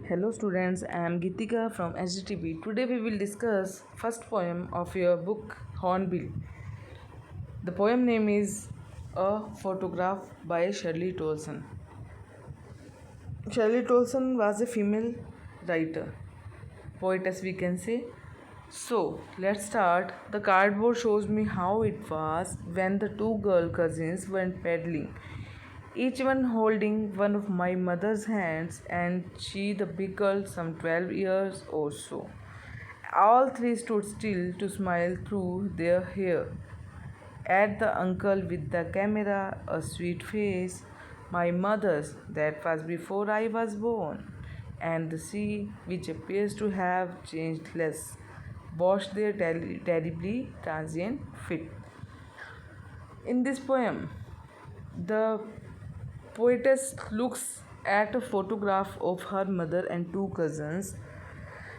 Hello students, I am Gitika from HDTV. Today we will discuss first poem of your book Hornbill. The poem name is A Photograph by Shirley Tolson. Shirley Tolson was a female writer, poetess we can say. So let's start. The cardboard shows me how it was when the two girl cousins went paddling, each one holding one of my mother's hands, and she, the big girl, some 12 years or so. All three stood still to smile through their hair. At the uncle with the camera, a sweet face, my mother's, that was before I was born, and the sea, which appears to have changed less, washed their terribly transient fit. In this poem, the poetess looks at a photograph of her mother and two cousins.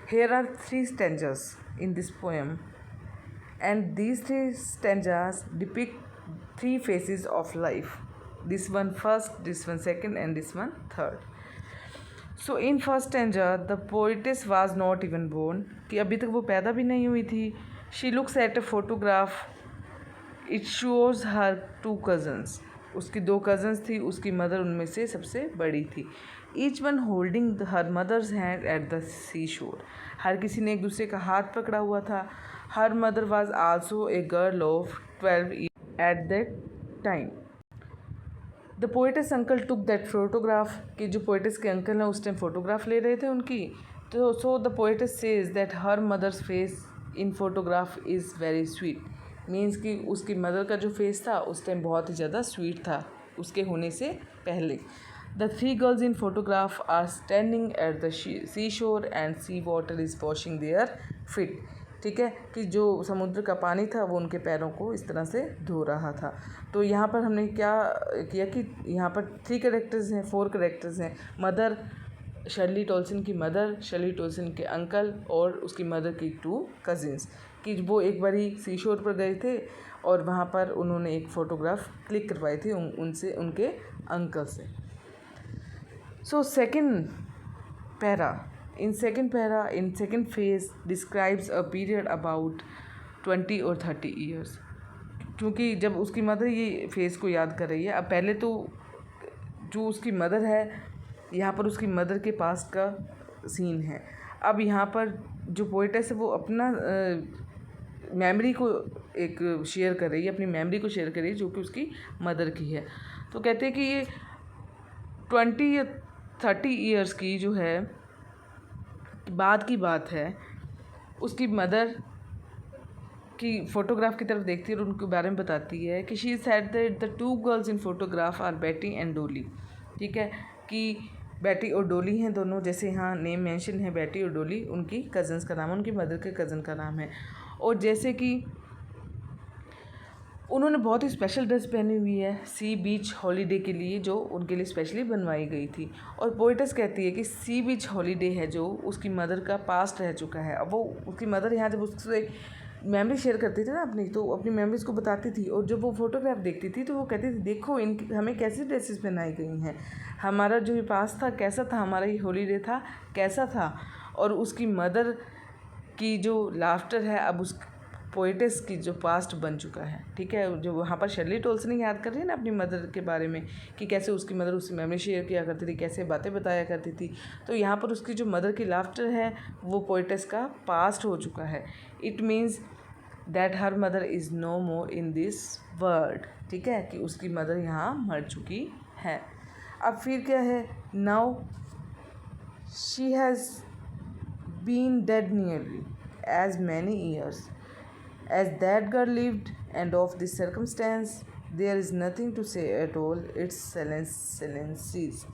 Here are three stanzas in this poem, and these three stanzas depict three phases of life. This one first, this one second, and this one third. So in first stanza, the poetess was not even born, कि अभी तक वो पैदा भी नहीं हुई थी. She looks at a photograph. It shows her two cousins. उसकी दो कज़न्स थी, उसकी मदर उनमें से सबसे बड़ी थी. Each one holding her mother's hand at the sea shore. हर किसी ने एक दूसरे का हाथ पकड़ा हुआ था. Her mother was also a girl of 12 at that time. The poet's uncle took that photograph. कि जो पोएटिस के अंकल हैं उस टाइम फ़ोटोग्राफ ले रहे थे उनकी. तो so the poetess says that her mother's face in photograph is very sweet. Means कि उसकी मदर का जो फेस था उस टाइम बहुत ही ज़्यादा स्वीट था उसके होने से पहले. The three girls in photograph are standing at the sea shore and sea water is washing their feet. ठीक है, कि जो समुद्र का पानी था वो उनके पैरों को इस तरह से धो रहा था. तो यहाँ पर हमने क्या किया कि यहाँ पर थ्री कैरेक्टर्स हैं, फोर कैरेक्टर्स हैं. मदर, शर्ली टॉल्सन की मदर, शर्ली टॉल्सन के अंकल और उसकी मदर की टू कज़िन्स. कि वो एक बारी सी शोर पर गए थे और वहाँ पर उन्होंने एक फ़ोटोग्राफ क्लिक करवाई थी उनसे, उनके अंकल से. So second para, in second phase describes a period about 20 और 30 ईयर्स. क्योंकि जब उसकी मदर ये फेज़ को याद कर रही है, अब पहले तो जो उसकी मदर है, यहाँ पर उसकी मदर के पास्ट का सीन है. अब यहाँ पर जो पोएटेस है वो अपना मेमोरी को एक शेयर कर रही है, अपनी मेमोरी को शेयर कर रही है जो कि उसकी मदर की है. तो कहते हैं कि ये 20 या 30 ईयर्स की जो है बाद की बात है. उसकी मदर की फ़ोटोग्राफ की तरफ देखती है और उनके बारे में बताती है कि she said that the two girls in photograph are Betty and Dolly. ठीक है, कि बेटी और डोली हैं दोनों, जैसे यहाँ नेम मेंशन है बेटी और डोली, उनकी कज़न्स का नाम है, उनकी मदर के कज़न का नाम है. और जैसे कि उन्होंने बहुत ही स्पेशल ड्रेस पहनी हुई है सी बीच हॉलीडे के लिए, जो उनके लिए स्पेशली बनवाई गई थी. और पोएटिस कहती है कि सी बीच हॉलीडे है जो उसकी मदर का पास्ट रह चुका है. अब वो उसकी मदर यहाँ जब उससे मेमोरी शेयर करती थी ना अपनी, तो अपनी मेमोरीज़ को बताती थी. और जब वो फ़ोटोग्राफ देखती थी तो वो कहती थी देखो इन हमें कैसी ड्रेसेस पहनाई गई हैं, हमारा जो ये पास्ट था कैसा था, हमारा ये हॉलीडे था कैसा था. और उसकी मदर की जो लाफ्टर है अब उस पोएटिस की जो पास्ट बन चुका है. ठीक है, जो वहाँ पर शर्ली टॉल्सन याद कर रही है ना अपनी मदर के बारे में कि कैसे उसकी मदर उससे मेमोरी शेयर किया करती थी, कैसे बातें बताया करती थी. तो यहाँ पर उसकी जो मदर की लाफ्टर है वो पोएटिस का पास्ट हो चुका है. It means that her mother is no more in this world. ठीक है, कि उसकी मदर यहाँ मर चुकी है. अब फिर क्या है, now she has been dead nearly as many years as that girl lived, and of this circumstance there is nothing to say at all. It's silences.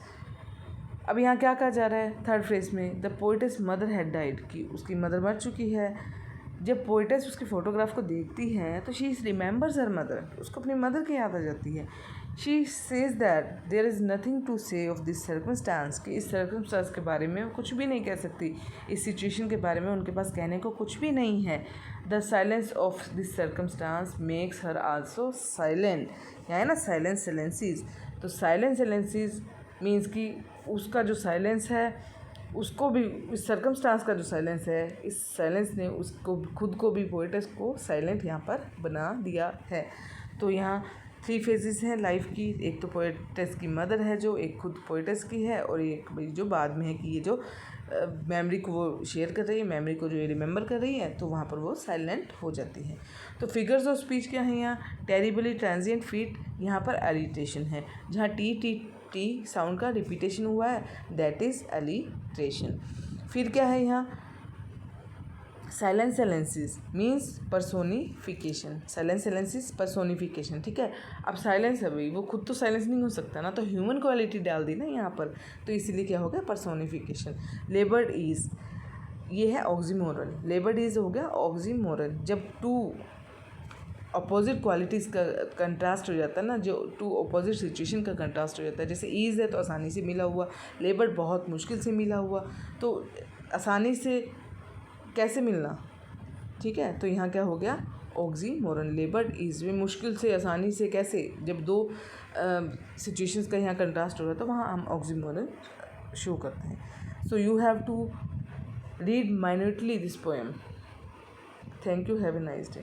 अब यहाँ क्या कहा जा रहा है थर्ड फ्रेज में, the poet's mother had died, कि उसकी मदर मर चुकी है. जब पोएटिस उसकी फ़ोटोग्राफ को देखती है तो शी रिमेंबर्स हर मदर, उसको अपनी मदर की याद आ जाती है. She says that there is nothing to say of this circumstance, कि इस सर्कमस्टांस के बारे में वो कुछ भी नहीं कह सकती, इस सिचुएशन के बारे में उनके पास कहने को कुछ भी नहीं है. The silence of this circumstance makes her also silent. यहाँ है ना साइलेंस साइलेंसीज, तो साइलेंस साइलेंसीज मीन्स कि उसका जो साइलेंस है उसको भी इस सर्कमस्टांस का जो साइलेंस है, इस साइलेंस ने उसको खुद को भी पोएटस को साइलेंट यहाँ पर बना दिया है। तो यहाँ 3 फेजेस हैं लाइफ की। एक तो पोएटस की मदर है जो एक खुद पोएटस की है, और एक भाई जो बाद में है कि ये जो मेमोरी को वो शेयर कर रही है, मेमोरी को जो ये रिमेंबर कर रही है, तो वहाँ पर वो साइलेंट हो जाती है। तो फिगर्स ऑफ स्पीच क्या है यहाँ? टेरिबली ट्रांजिएंट फीट, यहाँ पर एलिट्रेशन है। जहाँ टी टी टी साउंड का रिपीटेशन हुआ है, दैट इज़ एलिट्रेशन। फिर क्या है यहाँ? साइलेंसिस मीन्स पर्सोनिफिकेशन, साइलेंसिस पर्सोनिफिकेशन, ठीक है। अब साइलेंस है भाई, वो खुद तो साइलेंस नहीं हो सकता ना, तो ह्यूमन क्वालिटी डाल दी ना यहाँ पर, तो इसीलिए क्या हो गया? पर्सोनिफिकेशन। लेबर्ड इज, ये है ऑक्सीमोरल, लेबर्ड इज हो गया ऑक्सीमोरल। जब टू अपोजिट क्वालिटीज़ का कंट्रास्ट हो जाता है ना, जो टू अपोजिट सिचुएशन का कंट्रास्ट हो जाता है, जैसे ईज़ है तो आसानी से मिला हुआ, लेबर्ड बहुत मुश्किल से मिला हुआ, तो आसानी से कैसे मिलना, ठीक है। तो यहाँ क्या हो गया? ऑक्सीमोरन। लेबर्ड इज में मुश्किल से, आसानी से, कैसे? जब दो सिचुएशंस का यहाँ कंट्रास्ट हो रहा है तो वहाँ हम ऑक्सीमोरन शो करते हैं। So you have to read minutely this poem. Thank you, have a nice day.